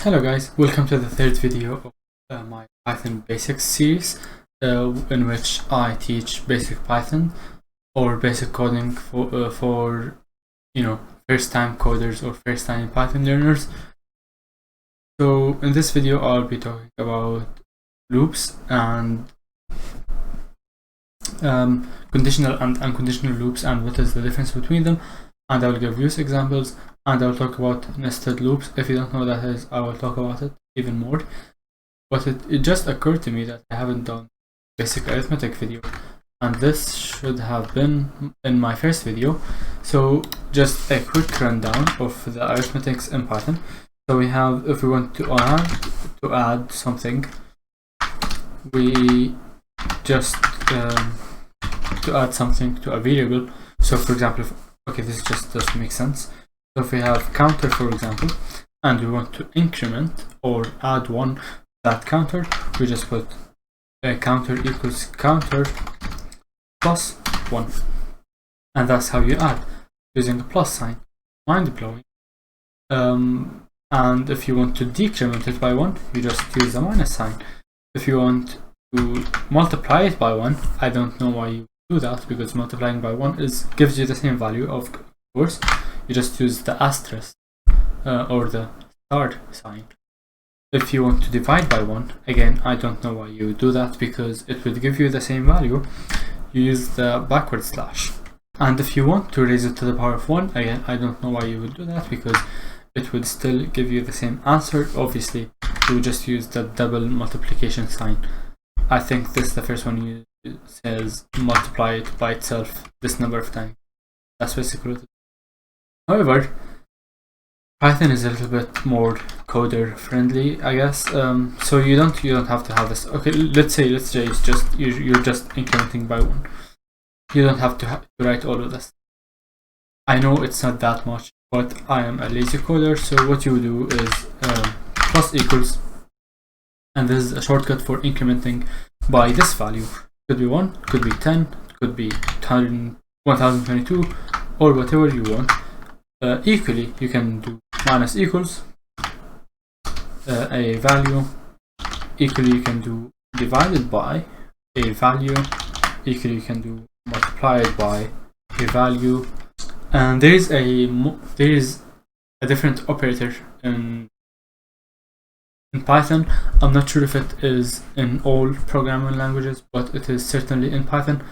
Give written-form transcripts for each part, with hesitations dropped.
Hello guys, welcome to the third video of my Python Basics series in which I teach basic Python or basic coding for first time coders or first time Python learners. So in this video I'll be talking about loops and conditional and unconditional loops and what is the difference between them, and I will give use examples, and I will talk about nested loops. If you don't know what that is, I will talk about it even more. But it just occurred to me that I haven't done basic arithmetic video, and this should have been in my first video. So just a quick rundown of the arithmetics in Python. So we have, if we want to add something, we just to add something to a variable. So for example, this just doesn't make sense. So if we have counter, for example, and we want to increment or add one to that counter, we just put counter equals counter plus 1, and that's how you add, using a plus sign, mind blowing. And if you want to decrement it by 1, you just use a minus sign. If you want to multiply it by 1, I don't know why you do that, because multiplying by 1 gives you the same value, of course. You just use the asterisk or the star sign. If you want to divide by 1, again, I don't know why you do that, because it would give you the same value. You use the backward slash. And if you want to raise it to the power of 1, again, I don't know why you would do that, because it would still give you the same answer. Obviously, you would just use the double multiplication sign. I think this is the first one. You says multiply it by itself this number of times. That's basically what it is. However, Python is a little bit more coder friendly, I guess. So you don't have to have this. Okay, let's say you're just incrementing by 1. You don't have to write all of this. I know it's not that much, but I am a lazy coder. So what you do is plus equals, and this is a shortcut for incrementing by this value. Could be 1, could be 10, could be 1022, or whatever you want. Equally, you can do minus equals a value. Equally, you can do divided by a value. Equally, you can do multiplied by a value. And there is a different operator in Python. I'm not sure if it is in all programming languages, but it is certainly in Python,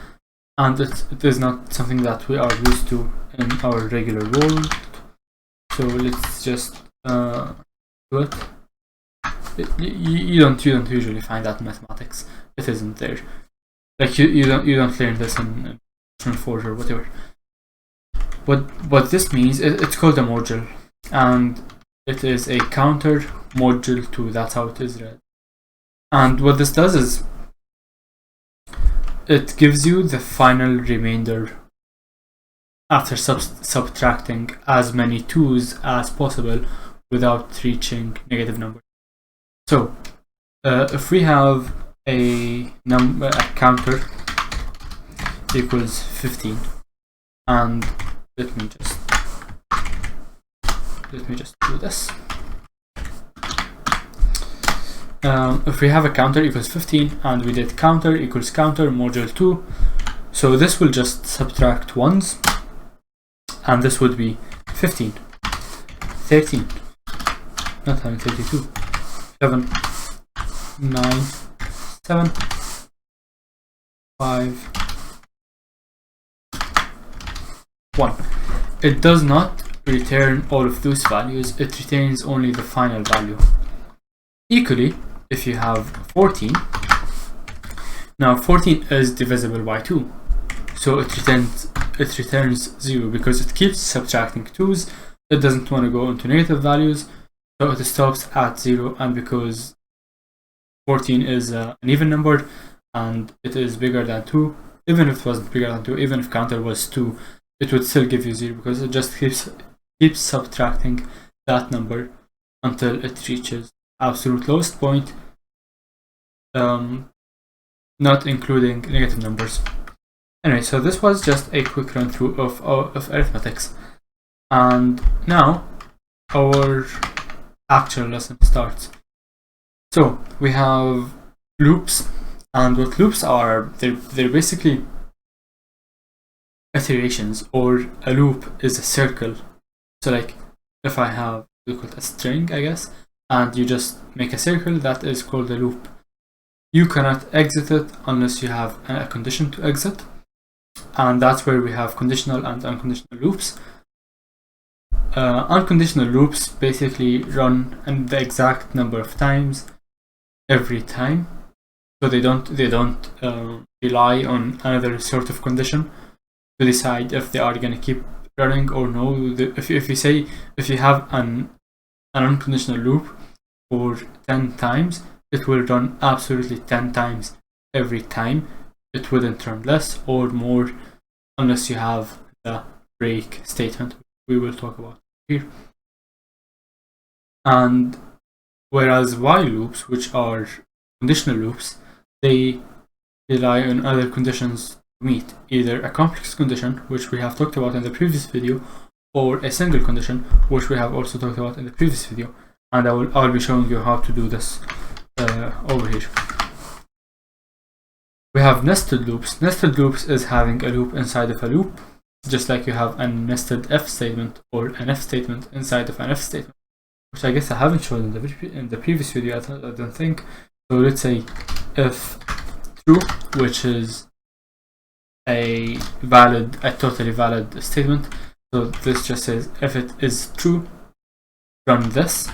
and it is not something that we are used to in our regular world. So let's just do it. You don't usually find that in mathematics. It isn't there. Like you don't learn this in Forge or whatever. What this means, it's called a module, and it is a counter module to, that's how it is read. And what this does is it gives you the final remainder after subtracting as many 2's as possible without reaching negative numbers. So if we have a counter equals 15, and let me just do this. If we have a counter equals 15 and we did counter equals counter module 2, so this will just subtract 1's, and this would be 15, 13, not having 32, 7, 9, 7, 5, 1. It does not return all of those values, it retains only the final value. Equally, if you have 14, now 14 is divisible by 2, so it returns 0, because it keeps subtracting 2's. It doesn't want to go into negative values, so it stops at 0. And because 14 is an even number and it is bigger than 2, even if it wasn't bigger than 2, even if counter was 2, it would still give you 0, because it just keeps subtracting that number until it reaches absolute lowest point, not including negative numbers. Anyway, so this was just a quick run through of arithmetics, and now our actual lesson starts. So we have loops, and what loops are, they're basically iterations, or a loop is a circle. So like if I have, we call it a string, I guess, and you just make a circle, that is called a loop. You cannot exit it unless you have a condition to exit, and that's where we have conditional and unconditional loops. Unconditional loops basically run in the exact number of times every time, so they don't rely on another sort of condition to decide if they are going to keep running or no. If you have an unconditional loop for 10 times, it will run absolutely 10 times every time. It wouldn't run less or more unless you have the break statement we will talk about here. And whereas while loops, which are conditional loops, they rely on other conditions to meet, either a complex condition, which we have talked about in the previous video, or a single condition, which we have also talked about in the previous video. And I'll be showing you how to do this over here. We have nested loops. Nested loops is having a loop inside of a loop, just like you have a nested if statement or an if statement inside of an if statement, which I guess I haven't shown in the previous video, I don't think. So let's say if true, which is a totally valid statement. So this just says if it is true, run this,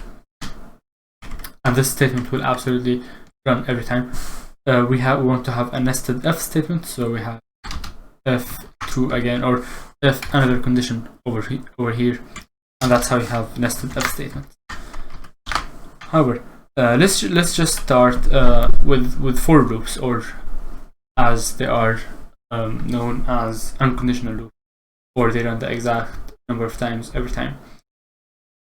and this statement will absolutely run every time. We want to have a nested if statement, so we have if true again, or if another condition over here, and that's how you have nested if statements. However, let's just start with for loops, or as they are known as unconditional loops, or they run the exact number of times every time.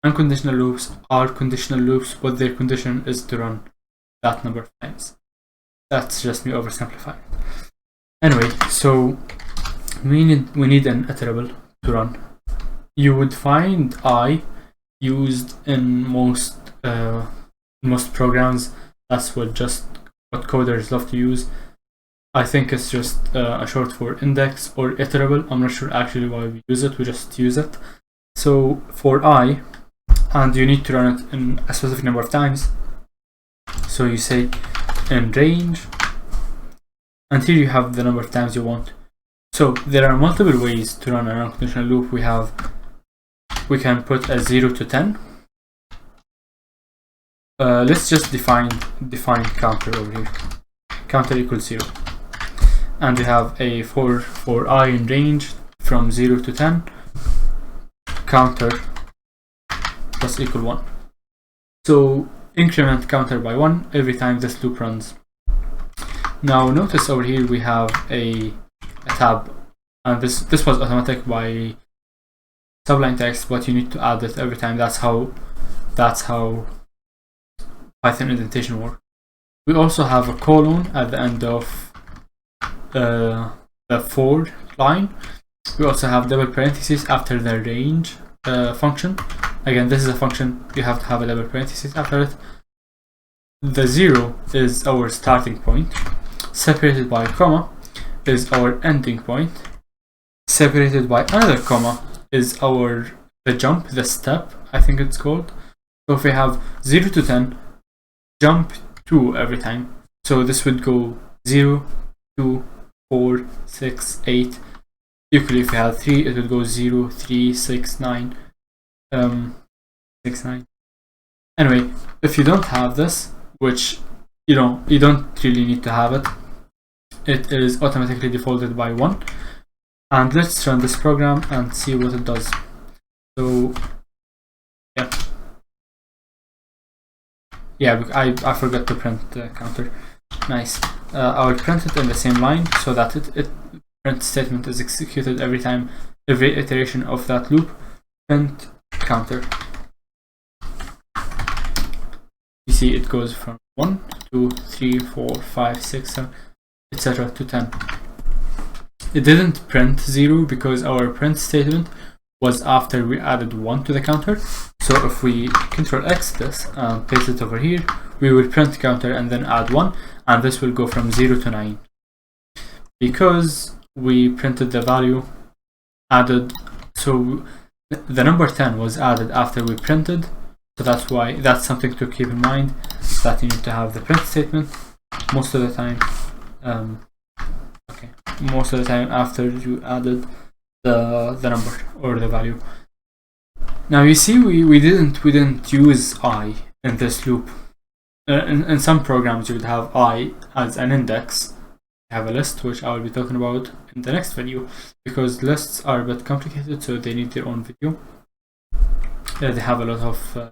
Unconditional loops are conditional loops, but their condition is to run that number of times. That's just me oversimplifying. Anyway, so we need an iterable to run. You would find I used in most programs. That's what coders love to use. I think it's just a short for index or iterable. I'm not sure actually why we use it. We just use it. So for I, and you need to run it in a specific number of times. So you say in range, and here you have the number of times you want. So there are multiple ways to run an unconditional loop. We can put a 0 to 10. Let's just define counter over here. Counter equals 0, and we have a for I in range from 0 to 10. Counter plus equal 1. So increment counter by 1 every time this loop runs. Now notice over here we have a tab, and this was automatic by subline text, but you need to add it every time. That's how Python indentation works. We also have a colon at the end of the for line. We also have double parentheses after the range function. Again, this is a function, you have to have a double parentheses after it. The 0 is our starting point, separated by a comma is our ending point, separated by another comma is the jump, the step, I think it's called. So if we have 0 to 10, jump 2 every time. So this would go 0, 2, 4, 6, 8. Equally, if we had 3, it would go 0, 3, 6, 9. 6, 9. Anyway, if you don't have this, which you don't really need to have it, it is automatically defaulted by 1. And let's run this program and see what it does. So yeah, I forgot to print the counter. Nice. I will print it in the same line so that it print statement is executed every time, every iteration of that loop. Print counter. You see it goes from 1, 2, 3, 4, 5, 6, 7, etc. to 10. It didn't print 0 because our print statement was after we added 1 to the counter. So if we Control X this and paste it over here, we will print counter and then add 1, and this will go from 0 to 9. Because we printed the value added, so the number 10 was added after we printed, so that's something to keep in mind, that you need to have the print statement most of the time. Most of the time after you added the number or the value. Now you see we didn't use I in this loop. In some programs you would have I as an index. Have a list, which I will be talking about in the next video, because lists are a bit complicated, so they need their own video. They have a lot of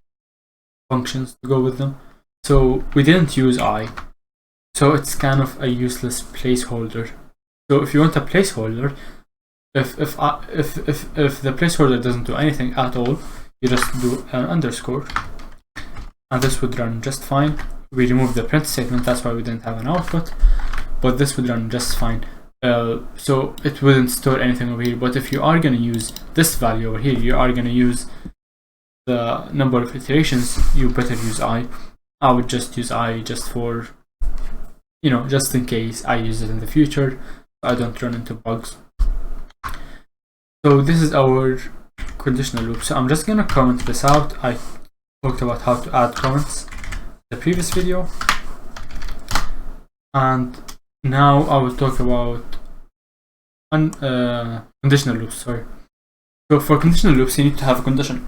functions to go with them. So we didn't use I, so it's kind of a useless placeholder. So if you want a placeholder, if the placeholder doesn't do anything at all, you just do an underscore, and this would run just fine. We removed the print statement, that's why we didn't have an output, but this would run just fine. So it wouldn't store anything over here. But if you are going to use this value over here, you are going to use the number of iterations, you better use I. I would just use I just for, just in case I use it in the future, I don't run into bugs. So this is our conditional loop. So I'm just going to comment this out. I talked about how to add comments in the previous video, and now I will talk about conditional loops. Sorry. So for conditional loops, you need to have a condition.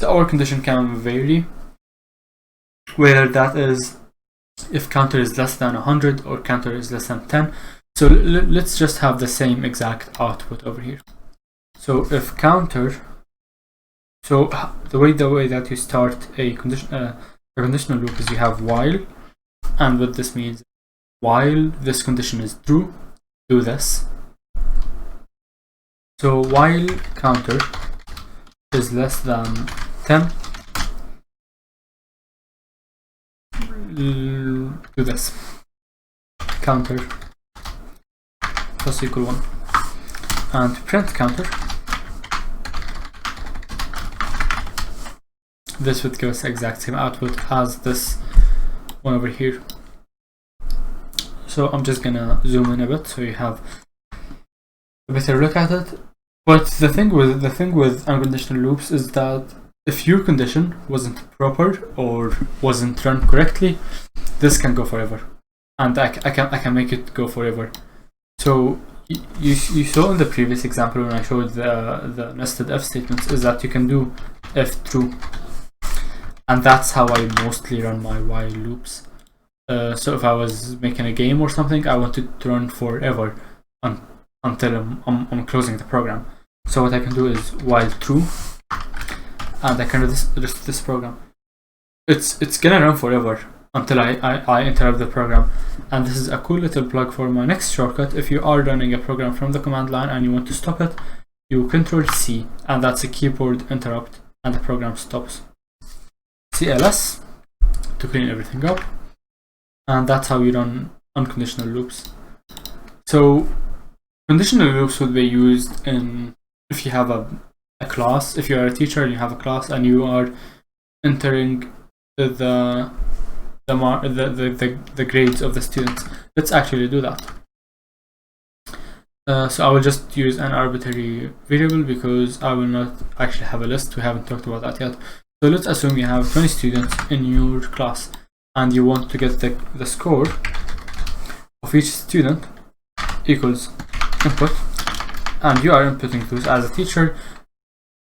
So our condition can vary, whether that is if counter is less than 100 or counter is less than 10. So let's just have the same exact output over here. So if counter, so the way that you start a conditional loop is you have while, and what this means, while this condition is true, do this. So while counter is less than 10, do this. Counter plus equal 1, and print counter. This would give us the exact same output as this one over here. So I'm just gonna zoom in a bit so you have a better look at it. But the thing with unconditional loops is that if your condition wasn't proper or wasn't run correctly, this can go forever, and I can make it go forever. So you saw in the previous example when I showed the nested if statements, is that you can do if true, and that's how I mostly run my while loops. So if I was making a game or something, I want it to run forever until I'm closing the program. So what I can do is while true, and I can do this program. It's gonna run forever until I interrupt the program. And this is a cool little plug for my next shortcut. If you are running a program from the command line and you want to stop it, you Control C, and that's a keyboard interrupt, and the program stops. CLS to clean everything up. And that's how you run unconditional loops. So conditional loops would be used in if you have a class, if you are a teacher and you have a class and you are entering the grades of the students. Let's actually do that. So I will just use an arbitrary variable because I will not actually have a list. We haven't talked about that yet. So let's assume you have 20 students in your class and you want to get the score of each student equals input, and you are inputting those as a teacher.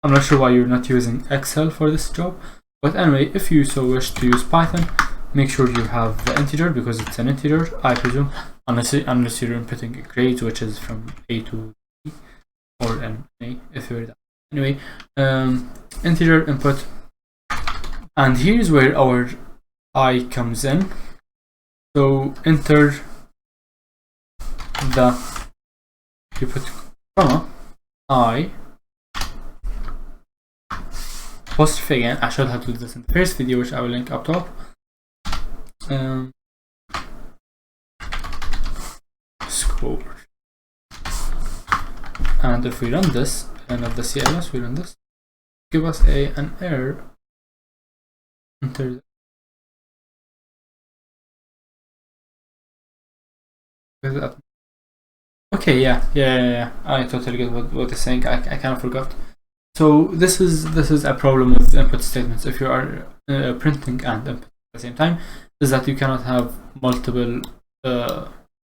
I'm not sure why you're not using Excel for this job, but anyway, if you so wish to use Python, make sure you have the integer because it's an integer, I presume, unless you're inputting grades, which is from A to B, or an A if you're that. Anyway, integer input, and here's where our I comes in. So enter you put comma I apostrophe again. I showed how to do this in the first video, which I will link up top. Score, and if we run this, not the CLS, we run this, give us an error. Enter that. Okay, yeah. I totally get what it's saying. I kind of forgot. So this is a problem with input statements. If you are printing and input at the same time, is that you cannot have multiple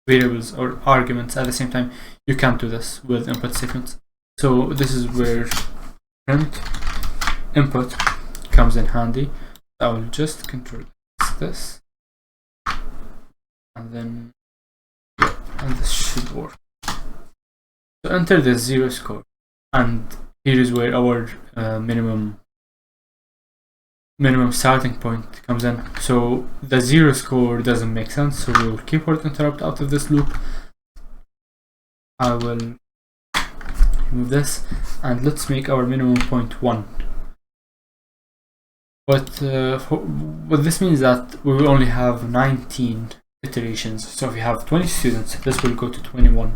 variables or arguments at the same time. You can't do this with input statements. So this is where print input comes in handy. I will just control this, and then and this should work. So enter the 0 score, and here is where our minimum starting point comes in. So the 0 score doesn't make sense, so we will keyboard interrupt out of this loop. I will remove this, and let's make our minimum point 1. What this means that we will only have 19 iterations. So if you have 20 students, this will go to 21,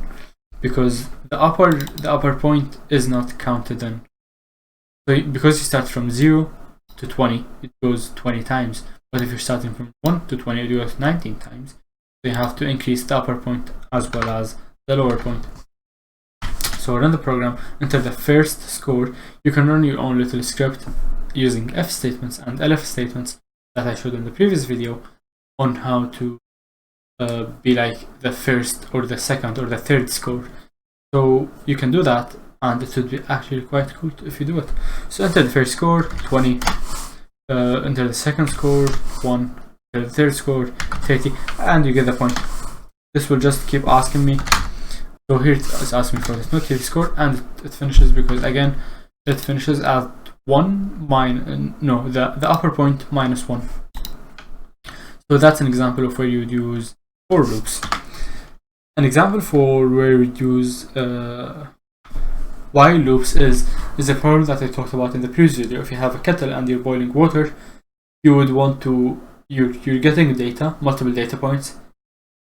because the upper point is not counted in. So because you start from 0 to 20, it goes 20 times. But if you're starting from 1 to 20, it goes 19 times. So you have to increase the upper point as well as the lower point. So run the program, enter the first score. You can run your own little script using if statements and elif statements that I showed in the previous video on how to be like the first or the second or the third score. So you can do that, and it would be actually quite cool if you do it. So enter the first score 20, enter the second score 1, enter the third score 30, and you get the point. This will just keep asking me. So here it's asking me for this note score, and it finishes, because again it finishes at 1 minus the upper point minus 1. So that's an example of where you would use for loops. An example for where we use while loops is a problem that I talked about in the previous video. If you have a kettle and you're boiling water, you would want to you're getting data, multiple data points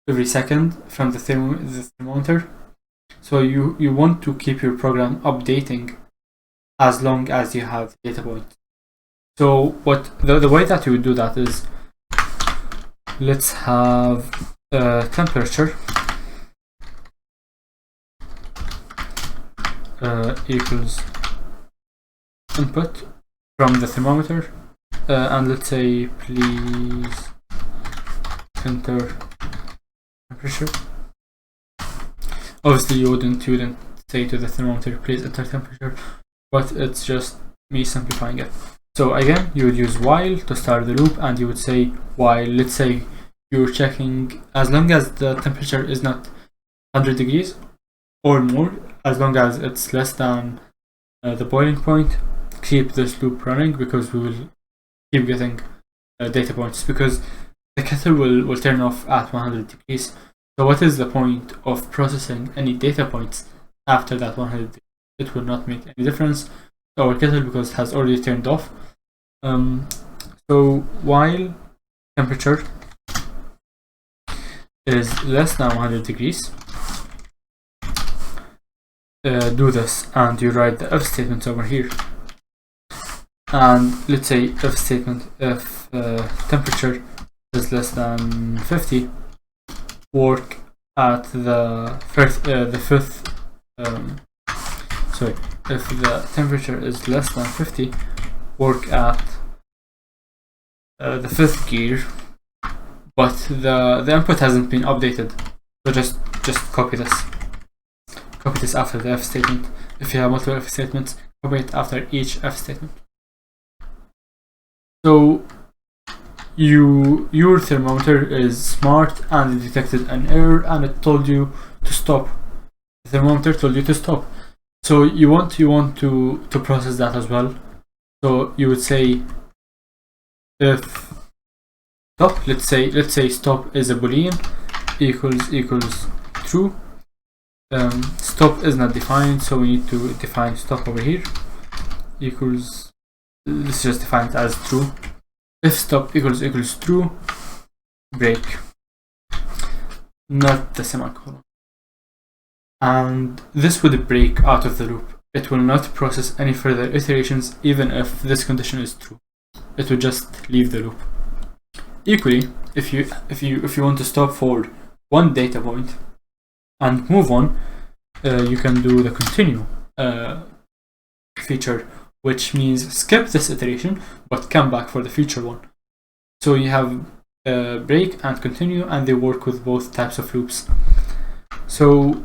every second from the thermometer. So you want to keep your program updating as long as you have data points. So what the way that you would do that is, let's have temperature equals input from the thermometer, and let's say please enter temperature. Obviously you wouldn't say to the thermometer please enter temperature, but it's just me simplifying it. So again, you would use while to start the loop, and you would say while, let's say you're checking, as long as the temperature is not 100 degrees or more, as long as it's less than the boiling point, keep this loop running, because we will keep getting data points, because the kettle will turn off at 100 degrees. So what is the point of processing any data points after that 100 degrees? It will not make any difference to our kettle because it has already turned off. So while temperature is less than 100 degrees, do this, and you write the if statement over here. And let's say if statement, if temperature is less than 50, work at the fifth. Sorry, if the temperature is less than 50, work at the fifth gear, but the input hasn't been updated. So just copy this. Copy this after the if statement. If you have multiple if statements, copy it after each if statement. So your thermometer is smart, and it detected an error and it told you to stop. The thermometer told you to stop. So you want to process that as well. So you would say if stop, let's say stop is a boolean, equals true. Stop is not defined, so we need to define stop over here. Equals, let's just define it as true. If stop equals true, break, not the semicolon. And this would break out of the loop. it will not process any further iterations even if this condition is true. It will just leave the loop. Equally, if you want to stop for one data point and move on, you can do the continue feature, which means skip this iteration but come back for the future one. So you have break and continue, and they work with both types of loops. So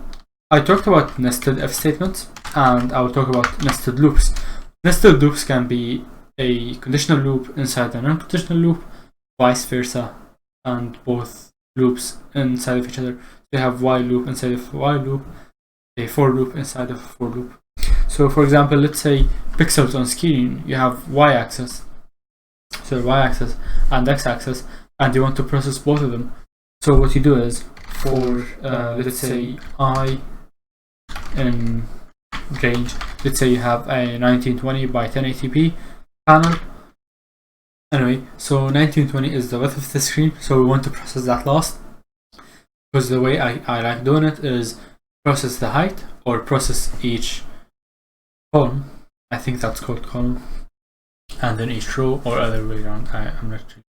I talked about nested if statements, and I will talk about nested loops. Nested loops can be a conditional loop inside an unconditional loop, vice versa, and both loops inside of each other. So you have while loop inside of while loop, a for loop inside of for loop. So for example, let's say pixels on screen, you have y-axis, so y-axis and x-axis, and you want to process both of them. So what you do is for let's say I in range, let's say you have a 1920 by 1080p panel. Anyway, so 1920 is the width of the screen, so we want to process that last, because the way I like doing it is process the height or process each column. I think that's called column, and then each row, or other way around, I'm not sure.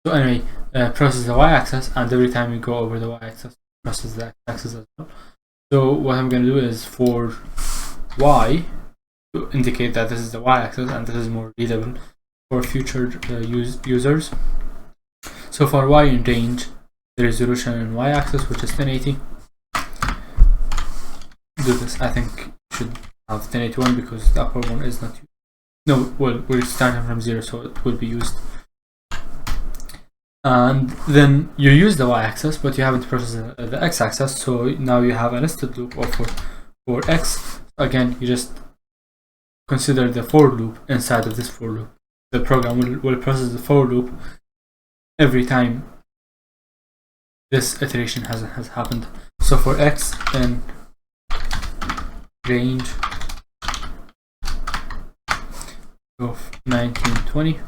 So anyway, process the y-axis, and every time you go over the y-axis, process the x-axis as well. So what I'm going to do is for y, to indicate that this is the y-axis and this is more readable for future users. So for y in range, the resolution in y-axis, which is 1080. Do this. I think you should have 1081 because the upper one is not used. No, well, we're starting from 0, so it will be used. And then you use the y-axis, but you haven't processed the x-axis, so now you have a nested loop of for x. Again, you just consider the for loop inside of this for loop. The program will process the for loop every time this iteration has happened. So for x in range of 1920.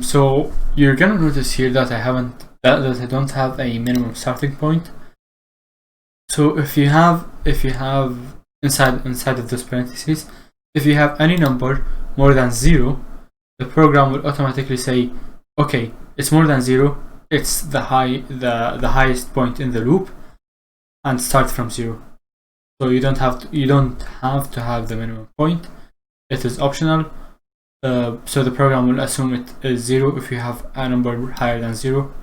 So you're gonna notice here that I don't have a minimum starting point. So if you have inside of those parentheses, if you have any number more than 0, the program will automatically say, okay, it's more than 0, it's the highest point in the loop, and start from 0. So you don't have to have the minimum point. It is optional. So the program will assume it is 0 if you have a number higher than 0,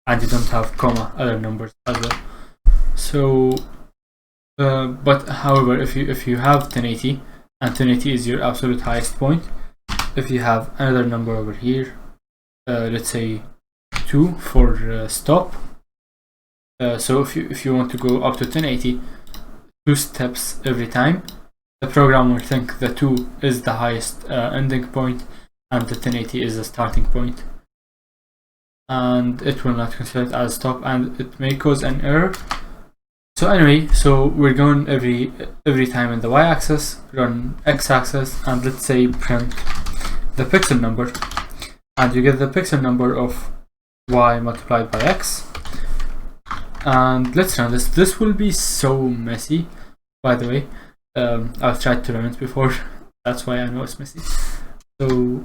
and you don't have comma other numbers as well. So but however, if you have 1080 and 1080 is your absolute highest point, if you have another number over here, let's say 2 for stop, so if you want to go up to 1080, 2 steps every time, the program will think the 2 is the highest ending point and the 1080 is the starting point, and it will not consider it as stop, and it may cause an error. So anyway, so we're going every time in the y-axis, run x-axis, and let's say print the pixel number, and you get the pixel number of y multiplied by x. And let's run this. This will be so messy, by the way. I've tried to run it before, that's why I know it's messy. So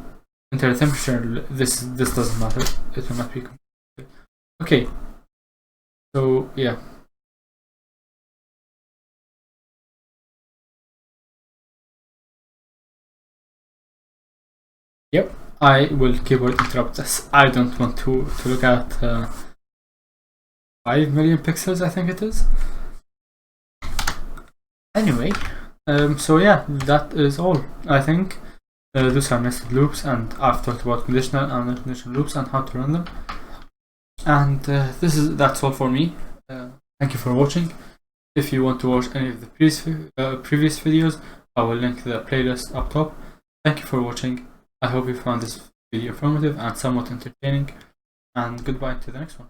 enter the temperature. This doesn't matter, it will not be complete. Okay, so yeah. Yep, I will keyboard interrupt this. I don't want to look at 5 million pixels, I think it is. Anyway, so yeah, that is all. I think those are nested loops, and I've talked about conditional and unconditional loops and how to run them. And that's all for me. Thank you for watching. If you want to watch any of the previous videos, I will link the playlist up top. Thank you for watching. I hope you found this video informative and somewhat entertaining, and goodbye to the next one.